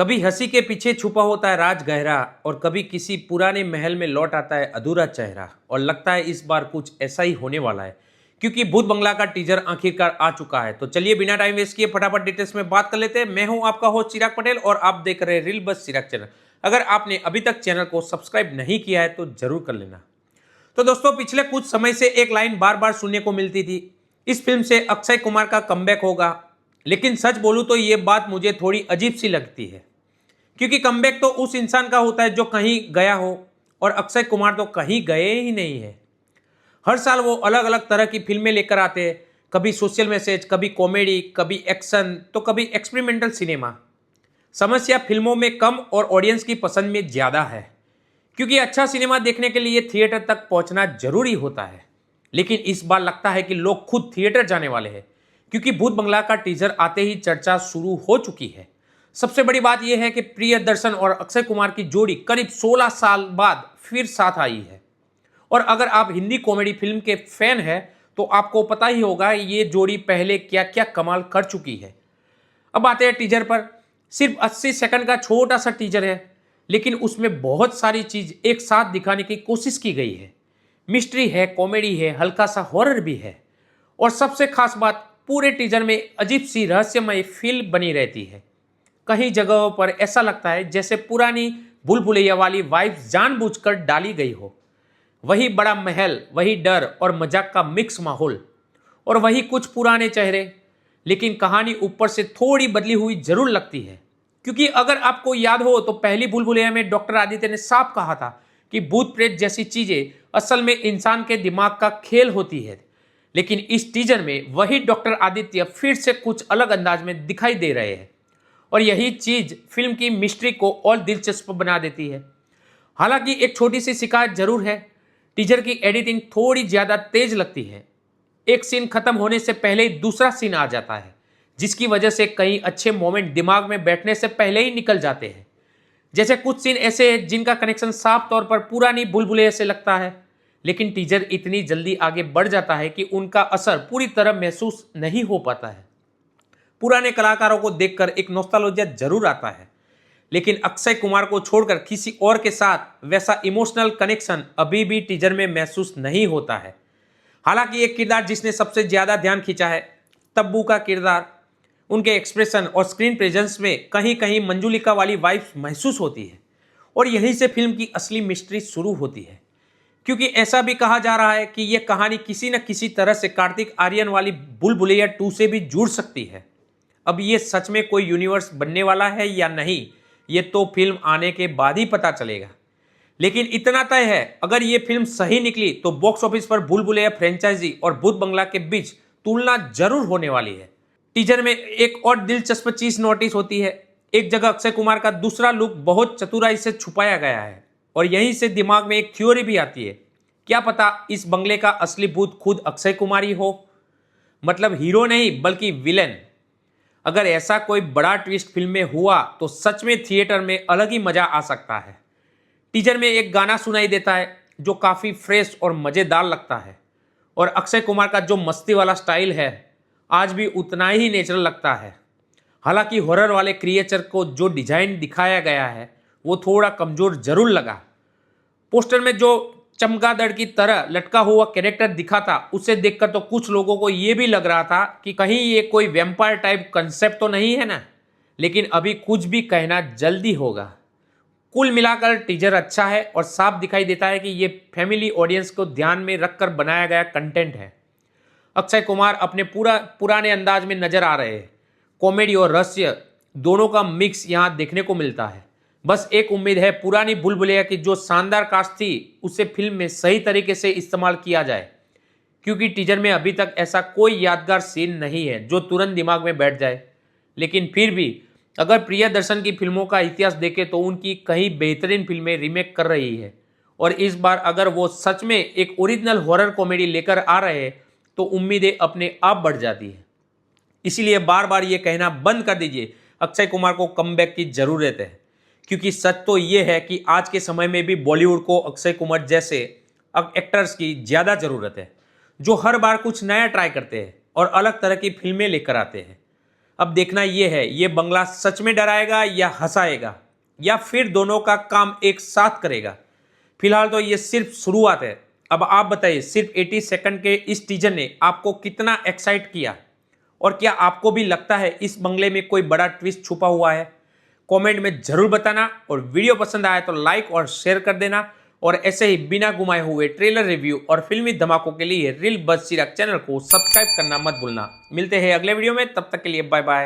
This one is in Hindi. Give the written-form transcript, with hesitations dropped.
कभी हंसी के पीछे छुपा होता है राज गहरा और कभी किसी पुराने महल में लौट आता है अधूरा चेहरा। और लगता है इस बार कुछ ऐसा ही होने वाला है क्योंकि भूत बंगला का टीजर आखिरकार आ चुका है। तो चलिए बिना टाइम वेस्ट किए फटाफट डिटेल्स में बात कर लेते हैं। मैं हूं आपका होस्ट चिराग पटेल और आप देख रहे हैं रील बस चिराग चैनल। अगर आपने अभी तक चैनल को सब्सक्राइब नहीं किया है तो जरूर कर लेना। तो दोस्तों, पिछले कुछ समय से एक लाइन बार बार सुनने को मिलती थी, इस फिल्म से अक्षय कुमार का कमबैक होगा। लेकिन सच बोलूं तो ये बात मुझे थोड़ी अजीब सी लगती है क्योंकि कमबैक तो उस इंसान का होता है जो कहीं गया हो, और अक्षय कुमार तो कहीं गए ही नहीं है। हर साल वो अलग अलग तरह की फिल्में लेकर आते हैं, कभी सोशल मैसेज, कभी कॉमेडी, कभी एक्शन, तो कभी एक्सपेरिमेंटल सिनेमा। समस्या फिल्मों में कम और ऑडियंस की पसंद में ज़्यादा है, क्योंकि अच्छा सिनेमा देखने के लिए थिएटर तक पहुंचना जरूरी होता है। लेकिन इस बार लगता है कि लोग खुद थिएटर जाने वाले हैं, क्योंकि भूत बंगला का टीजर आते ही चर्चा शुरू हो चुकी है। सबसे बड़ी बात यह है कि प्रियदर्शन और अक्षय कुमार की जोड़ी करीब 16 साल बाद फिर साथ आई है। और अगर आप हिंदी कॉमेडी फिल्म के फैन हैं तो आपको पता ही होगा ये जोड़ी पहले क्या क्या कमाल कर चुकी है। अब आते हैं टीजर पर। सिर्फ 80 सेकंड का छोटा सा टीजर है, लेकिन उसमें बहुत सारी चीज एक साथ दिखाने की कोशिश की गई है। मिस्ट्री है, कॉमेडी है, हल्का सा हॉरर भी है, और सबसे खास बात, पूरे टीजर में अजीब सी रहस्यमय फील बनी रहती है। कई जगहों पर ऐसा लगता है जैसे पुरानी भूल भुलैया वाली वाइब्स जानबूझकर डाली गई हो। वही बड़ा महल, वही डर और मजाक का मिक्स माहौल, और वही कुछ पुराने चेहरे। लेकिन कहानी ऊपर से थोड़ी बदली हुई जरूर लगती है, क्योंकि अगर आपको याद हो तो पहली भूल भुलैया में डॉक्टर आदित्य ने साफ कहा था कि भूत प्रेत जैसी चीजें असल में इंसान के दिमाग का खेल होती है। लेकिन इस टीजर में वही डॉक्टर आदित्य फिर से कुछ अलग अंदाज में दिखाई दे रहे हैं, और यही चीज फिल्म की मिस्ट्री को और दिलचस्प बना देती है। हालांकि एक छोटी सी शिकायत जरूर है, टीजर की एडिटिंग थोड़ी ज्यादा तेज लगती है। एक सीन खत्म होने से पहले ही दूसरा सीन आ जाता है, जिसकी वजह से कई अच्छे मोमेंट दिमाग में बैठने से पहले ही निकल जाते हैं। जैसे कुछ सीन ऐसे हैं जिनका कनेक्शन साफ तौर पर पुरानी भूल भुलैया से लगता है, लेकिन टीजर इतनी जल्दी आगे बढ़ जाता है कि उनका असर पूरी तरह महसूस नहीं हो पाता है। पुराने कलाकारों को देखकर एक नॉस्टैल्जिया जरूर आता है, लेकिन अक्षय कुमार को छोड़कर किसी और के साथ वैसा इमोशनल कनेक्शन अभी भी टीजर में महसूस नहीं होता है। हालांकि एक किरदार जिसने सबसे ज्यादा ध्यान खींचा है, तब्बू का किरदार, उनके एक्सप्रेशन और स्क्रीन प्रेजेंस में कहीं कहीं मंजुलिका वाली वाइब्स महसूस होती है, और यहीं से फिल्म की असली मिस्ट्री शुरू होती है। क्योंकि ऐसा भी कहा जा रहा है कि यह कहानी किसी न किसी तरह से कार्तिक आर्यन वाली भूल भुलैया 2 से भी जुड़ सकती है। अब ये सच में कोई यूनिवर्स बनने वाला है या नहीं, ये तो फिल्म आने के बाद ही पता चलेगा। लेकिन इतना तय है, अगर ये फिल्म सही निकली तो बॉक्स ऑफिस पर भूल भुलैया फ्रेंचाइजी और भूत बंगला के बीच तुलना जरूर होने वाली है। टीजर में एक और दिलचस्प चीज नोटिस होती है। एक जगह अक्षय कुमार का दूसरा लुक बहुत चतुराई से छुपाया गया है, और यहीं से दिमाग में एक थ्योरी भी आती है। क्या पता इस बंगले का असली भूत खुद अक्षय कुमार ही हो, मतलब हीरो नहीं बल्कि विलेन। अगर ऐसा कोई बड़ा ट्विस्ट फिल्म में हुआ तो सच में थिएटर में अलग ही मजा आ सकता है। टीजर में एक गाना सुनाई देता है जो काफी फ्रेश और मजेदार लगता है, और अक्षय कुमार का जो मस्ती वाला स्टाइल है आज भी उतना ही नेचुरल लगता है। हालांकि हॉरर वाले क्रिएचर को जो डिजाइन दिखाया गया है वो थोड़ा कमजोर जरूर लगा। पोस्टर में जो चमगादड़ की तरह लटका हुआ कैरेक्टर दिखा था, उसे देखकर तो कुछ लोगों को यह भी लग रहा था कि कहीं ये कोई वैम्पायर टाइप कंसेप्ट तो नहीं है ना। लेकिन अभी कुछ भी कहना जल्दी होगा। कुल मिलाकर टीजर अच्छा है और साफ दिखाई देता है कि ये फैमिली ऑडियंस को ध्यान में रखकर बनाया गया कंटेंट है। अक्षय कुमार अपने पुराने अंदाज में नजर आ रहे हैं। कॉमेडी और रहस्य दोनों का मिक्स यहाँ देखने को मिलता है। बस एक उम्मीद है, पुरानी भूल भुलैया की जो शानदार कास्ट थी उसे फिल्म में सही तरीके से इस्तेमाल किया जाए, क्योंकि टीजर में अभी तक ऐसा कोई यादगार सीन नहीं है जो तुरंत दिमाग में बैठ जाए। लेकिन फिर भी अगर प्रियदर्शन की फिल्मों का इतिहास देखें तो उनकी कई बेहतरीन फिल्में रीमेक कर रही है, और इस बार अगर वो सच में एक ओरिजिनल हॉरर कॉमेडी लेकर आ रहे हैं तो उम्मीदें अपने आप बढ़ जाती है। इसीलिए बार बार ये कहना बंद कर दीजिए, अक्षय कुमार को कमबैक की जरूरत है। क्योंकि सच तो ये है कि आज के समय में भी बॉलीवुड को अक्षय कुमार जैसे एक्टर्स की ज़्यादा ज़रूरत है, जो हर बार कुछ नया ट्राई करते हैं और अलग तरह की फिल्में लेकर आते हैं। अब देखना ये है, ये बंगला सच में डराएगा या हंसाएगा, या फिर दोनों का काम एक साथ करेगा। फिलहाल तो ये सिर्फ शुरुआत है। अब आप बताइए, सिर्फ 80 सेकंड के इस टीजर ने आपको कितना एक्साइट किया, और क्या आपको भी लगता है इस बंगले में कोई बड़ा ट्विस्ट छुपा हुआ है? कमेंट में जरूर बताना, और वीडियो पसंद आया तो लाइक और शेयर कर देना। और ऐसे ही बिना घुमाए हुए ट्रेलर रिव्यू और फिल्मी धमाकों के लिए रिल बज चिराग चैनल को सब्सक्राइब करना मत भूलना। मिलते हैं अगले वीडियो में, तब तक के लिए बाय बाय।